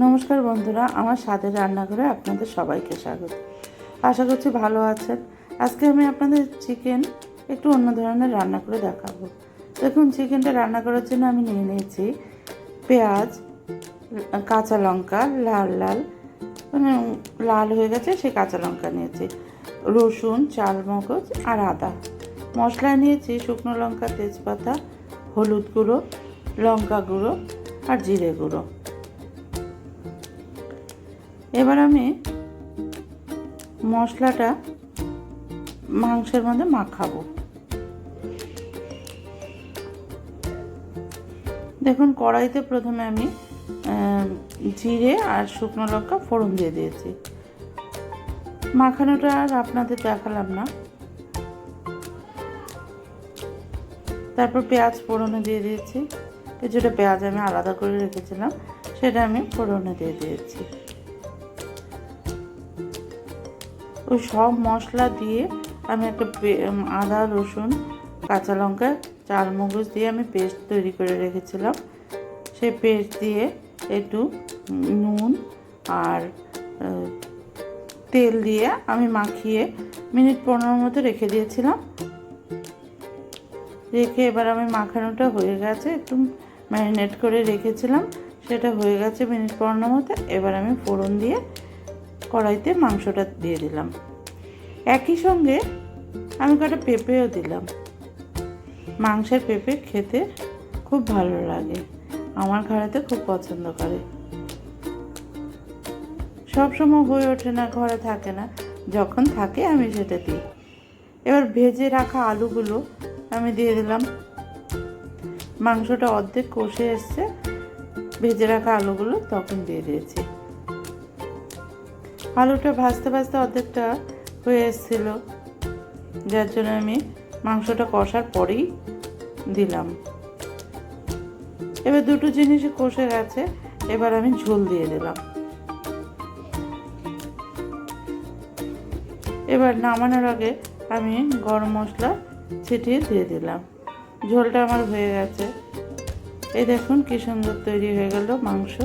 নমস্কার বন্ধুরা, আমার স্বাদের রান্নাঘরে আপনাদের সবাইকে স্বাগত। আশা করছি ভালো আছেন। আজকে আমি আপনাদের চিকেন একটু অন্য ধরনের রান্না করে দেখাবো। দেখুন, চিকেনটা রান্না করার জন্য আমি নিয়ে নিয়েছি পেঁয়াজ, কাঁচা লঙ্কা, লাল হয়ে গেছে সেই কাঁচা লঙ্কা নিয়েছি, রসুন, চালমগজ আর আদা। মশলা নিয়েছি শুকনো লঙ্কা, তেজপাতা, হলুদ গুঁড়ো, লঙ্কা গুঁড়ো আর জিরে গুঁড়ো। এবার আমি মশলাটা মাংসের মধ্যে মাখাবো। দেখুন, কড়াইতে প্রথমে আমি জিরে আর শুকনো লঙ্কা ফোড়ন দিয়ে দিয়েছি। মাখানোটা আর আপনাদের দেখালাম না। তারপর পেঁয়াজ ফোড়নে দিয়ে দিয়েছি। কিছুটা পেঁয়াজ আমি আলাদা করে রেখেছিলাম, সেটা আমি ফোড়নে দিয়ে দিয়েছি। ওই সব মশলা দিয়ে আমি একটা আদা, রসুন, কাঁচা লঙ্কা, চালমগজ দিয়ে আমি পেস্ট তৈরি করে রেখেছিলাম। সেই পেস্ট দিয়ে একটু নুন আর তেল দিয়ে আমি মাখিয়ে মিনিট 15 মতো রেখে দিয়েছিলাম। রেখে এবার আমি মাখানোটা হয়ে গেছে, একটু ম্যারিনেট করে রেখেছিলাম, সেটা হয়ে গেছে মিনিট 15 মতো। এবার আমি ফোড়ন দিয়ে কড়াইতে মাংসটা দিয়ে দিলাম। একই সঙ্গে আমি কটা পেঁপেও দিলাম। মাংসের পেঁপে খেতে খুব ভালো লাগে, আমার ঘরেতে খুব পছন্দ করে। সব সময় হয়ে ওঠে না, ঘরে থাকে না, যখন থাকে আমি সেটা দিই। এবার ভেজে রাখা আলুগুলো আমি দিয়ে দিলাম। মাংসটা অর্ধেক কষে এসছে, ভেজে রাখা আলুগুলো তখন দিয়ে দিয়েছি। আলুটা ভাজতে ভাজতে অর্ধেকটা হয়ে এসেছিলো, যার জন্য আমি মাংসটা কষার পরেই দিলাম। এবার দুটো জিনিসই কষে গেছে, এবার আমি ঝোল দিয়ে দিলাম। এবার নামানোর আগে আমি গরম মশলা ছিটিয়ে দিয়ে দিলাম। ঝোলটা আমার হয়ে গেছে। এই দেখুন কি সুন্দর তৈরি হয়ে গেল মাংস।